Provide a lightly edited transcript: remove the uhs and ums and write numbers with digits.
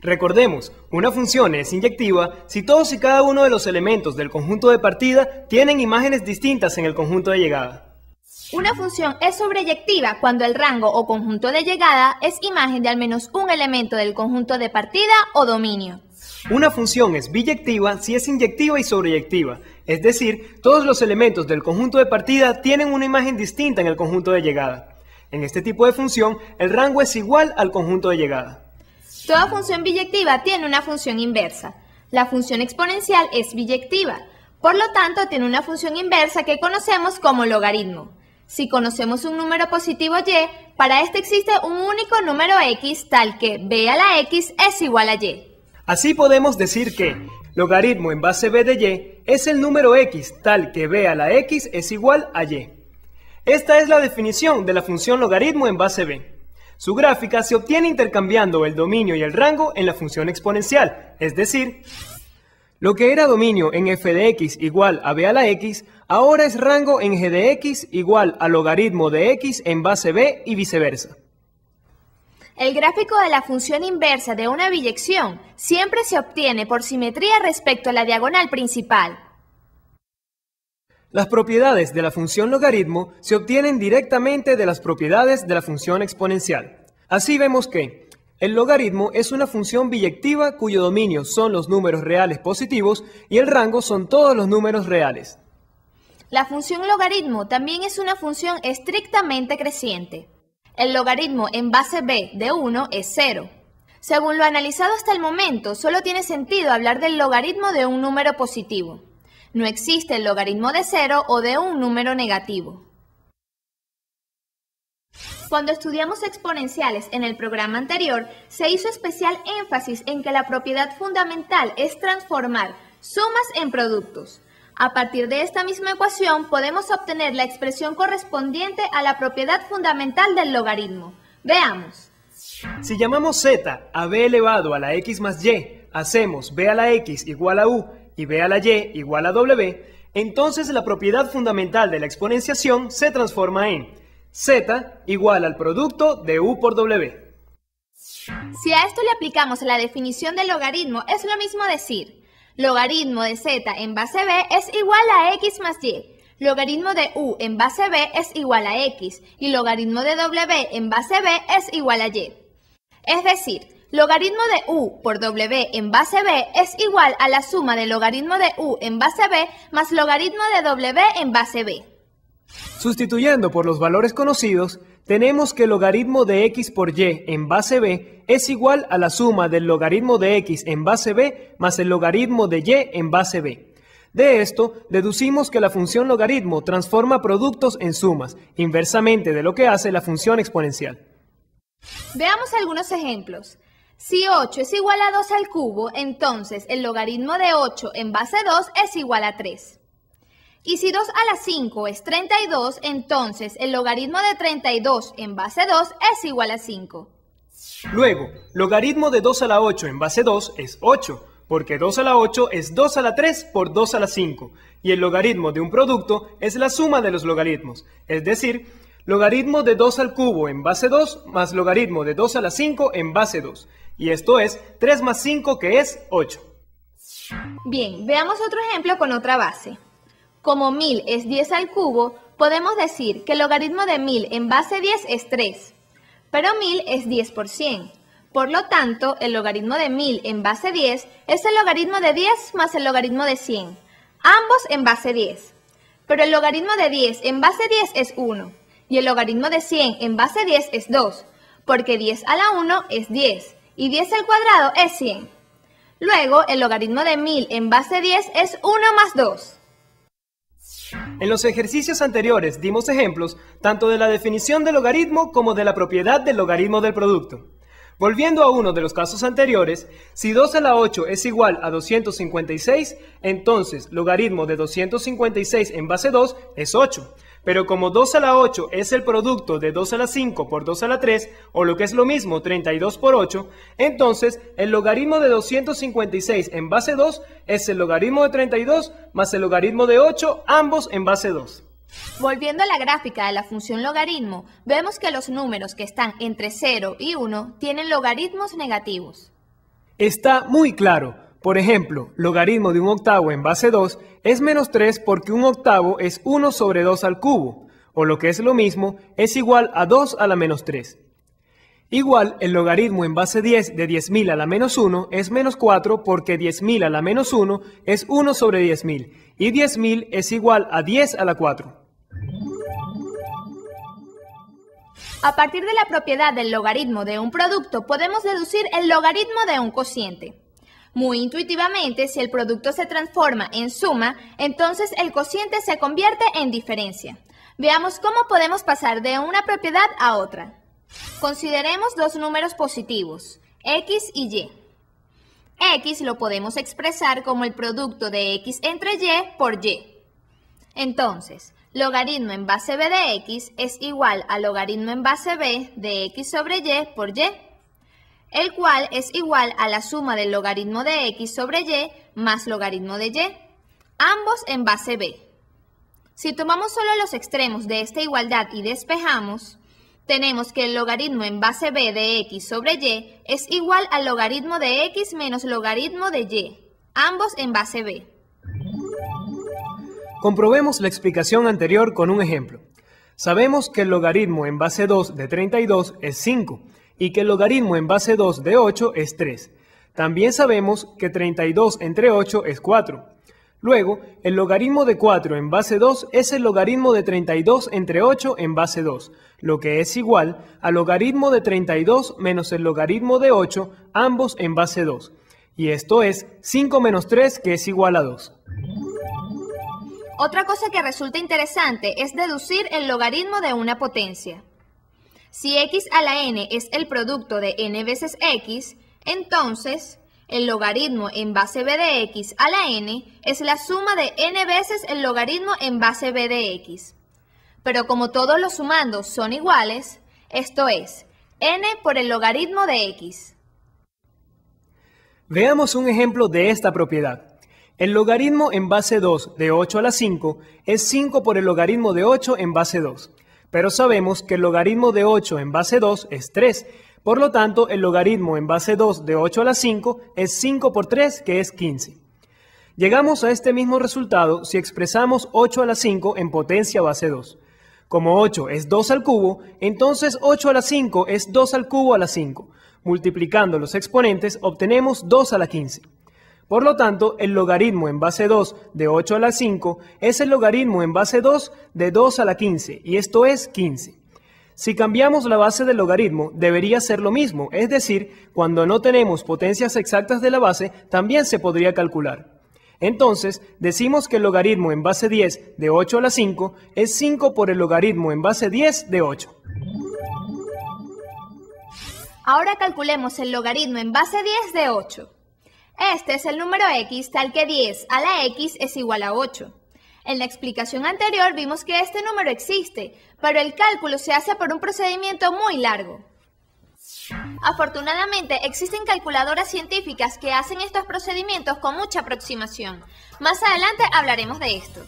Recordemos, una función es inyectiva si todos y cada uno de los elementos del conjunto de partida tienen imágenes distintas en el conjunto de llegada. Una función es sobreyectiva cuando el rango o conjunto de llegada es imagen de al menos un elemento del conjunto de partida o dominio. Una función es biyectiva si es inyectiva y sobreyectiva, es decir, todos los elementos del conjunto de partida tienen una imagen distinta en el conjunto de llegada. En este tipo de función, el rango es igual al conjunto de llegada. Toda función biyectiva tiene una función inversa. La función exponencial es biyectiva, por lo tanto tiene una función inversa que conocemos como logaritmo. Si conocemos un número positivo y, para este existe un único número x tal que b a la x es igual a y. Así podemos decir que logaritmo en base b de y es el número x tal que b a la x es igual a y. Esta es la definición de la función logaritmo en base b. Su gráfica se obtiene intercambiando el dominio y el rango en la función exponencial, es decir, lo que era dominio en f de x igual a b a la x, ahora es rango en g de x igual a logaritmo de x en base b y viceversa. El gráfico de la función inversa de una biyección siempre se obtiene por simetría respecto a la diagonal principal. Las propiedades de la función logaritmo se obtienen directamente de las propiedades de la función exponencial. Así vemos que el logaritmo es una función biyectiva cuyo dominio son los números reales positivos y el rango son todos los números reales. La función logaritmo también es una función estrictamente creciente. El logaritmo en base b de 1 es 0. Según lo analizado hasta el momento, solo tiene sentido hablar del logaritmo de un número positivo. No existe el logaritmo de 0 o de un número negativo. Cuando estudiamos exponenciales en el programa anterior, se hizo especial énfasis en que la propiedad fundamental es transformar sumas en productos. A partir de esta misma ecuación podemos obtener la expresión correspondiente a la propiedad fundamental del logaritmo. Veamos. Si llamamos z a b elevado a la x más y, hacemos b a la x igual a u y b a la y igual a w, entonces la propiedad fundamental de la exponenciación se transforma en z igual al producto de u por w. Si a esto le aplicamos la definición del logaritmo, es lo mismo decir logaritmo de z en base b es igual a x más y, logaritmo de u en base b es igual a x y logaritmo de w en base b es igual a y. Es decir, logaritmo de u por w en base b es igual a la suma del logaritmo de u en base b más logaritmo de w en base b. Sustituyendo por los valores conocidos, tenemos que el logaritmo de x por y en base b es igual a la suma del logaritmo de x en base b más el logaritmo de y en base b. De esto, deducimos que la función logaritmo transforma productos en sumas, inversamente de lo que hace la función exponencial. Veamos algunos ejemplos. Si 8 es igual a 2 al cubo, entonces el logaritmo de 8 en base 2 es igual a 3. Y si 2 a la 5 es 32, entonces el logaritmo de 32 en base 2 es igual a 5. Luego, logaritmo de 2 a la 8 en base 2 es 8, porque 2 a la 8 es 2 a la 3 por 2 a la 5, y el logaritmo de un producto es la suma de los logaritmos, es decir, logaritmo de 2 al cubo en base 2 más logaritmo de 2 a la 5 en base 2, y esto es 3 más 5 que es 8. Bien, veamos otro ejemplo con otra base. Como 1000 es 10 al cubo, podemos decir que el logaritmo de 1000 en base 10 es 3, pero 1000 es 10 por 100. Por lo tanto, el logaritmo de 1000 en base 10 es el logaritmo de 10 más el logaritmo de 100, ambos en base 10. Pero el logaritmo de 10 en base 10 es 1, y el logaritmo de 100 en base 10 es 2, porque 10 a la 1 es 10, y 10 al cuadrado es 100. Luego, el logaritmo de 1000 en base 10 es 1 más 2. En los ejercicios anteriores dimos ejemplos tanto de la definición del logaritmo como de la propiedad del logaritmo del producto. Volviendo a uno de los casos anteriores, si 2 a la 8 es igual a 256, entonces logaritmo de 256 en base 2 es 8. Pero como 2 a la 8 es el producto de 2 a la 5 por 2 a la 3, o lo que es lo mismo 32 por 8, entonces el logaritmo de 256 en base 2 es el logaritmo de 32 más el logaritmo de 8, ambos en base 2. Volviendo a la gráfica de la función logaritmo, vemos que los números que están entre 0 y 1 tienen logaritmos negativos. Está muy claro. Por ejemplo, logaritmo de un octavo en base 2 es menos 3 porque un octavo es 1 sobre 2 al cubo, o lo que es lo mismo, es igual a 2 a la menos 3. Igual, el logaritmo en base 10 de 10.000 a la menos 1 es menos 4 porque 10.000 a la menos 1 es 1 sobre 10.000 y 10.000 es igual a 10 a la 4. A partir de la propiedad del logaritmo de un producto podemos deducir el logaritmo de un cociente. Muy intuitivamente, si el producto se transforma en suma, entonces el cociente se convierte en diferencia. Veamos cómo podemos pasar de una propiedad a otra. Consideremos dos números positivos, x y y. X lo podemos expresar como el producto de x entre y por y. Entonces, logaritmo en base b de x es igual a logaritmo en base b de x sobre y por y, el cual es igual a la suma del logaritmo de x sobre y más logaritmo de y, ambos en base b. Si tomamos solo los extremos de esta igualdad y despejamos, tenemos que el logaritmo en base b de x sobre y es igual al logaritmo de x menos logaritmo de y, ambos en base b. Comprobemos la explicación anterior con un ejemplo. Sabemos que el logaritmo en base 2 de 32 es 5 y que el logaritmo en base 2 de 8 es 3. También sabemos que 32 entre 8 es 4. Luego, el logaritmo de 4 en base 2 es el logaritmo de 32 entre 8 en base 2, lo que es igual al logaritmo de 32 menos el logaritmo de 8, ambos en base 2. Y esto es 5 menos 3, que es igual a 2. Otra cosa que resulta interesante es deducir el logaritmo de una potencia. Si x a la n es el producto de n veces x, entonces el logaritmo en base b de x a la n es la suma de n veces el logaritmo en base b de x. Pero como todos los sumandos son iguales, esto es n por el logaritmo de x. Veamos un ejemplo de esta propiedad. El logaritmo en base 2 de 8 a la 5 es 5 por el logaritmo de 8 en base 2. Pero sabemos que el logaritmo de 8 en base 2 es 3. Por lo tanto, el logaritmo en base 2 de 8 a la 5 es 5 por 3, que es 15. Llegamos a este mismo resultado si expresamos 8 a la 5 en potencia base 2. Como 8 es 2 al cubo, entonces 8 a la 5 es 2 al cubo a la 5. Multiplicando los exponentes obtenemos 2 a la 15. Por lo tanto, el logaritmo en base 2 de 8 a la 5 es el logaritmo en base 2 de 2 a la 15, y esto es 15. Si cambiamos la base del logaritmo, debería ser lo mismo, es decir, cuando no tenemos potencias exactas de la base, también se podría calcular. Entonces, decimos que el logaritmo en base 10 de 8 a la 5 es 5 por el logaritmo en base 10 de 8. Ahora calculemos el logaritmo en base 10 de 8. Este es el número x tal que 10 a la x es igual a 8. En la explicación anterior vimos que este número existe, pero el cálculo se hace por un procedimiento muy largo. Afortunadamente, existen calculadoras científicas que hacen estos procedimientos con mucha aproximación. Más adelante hablaremos de esto.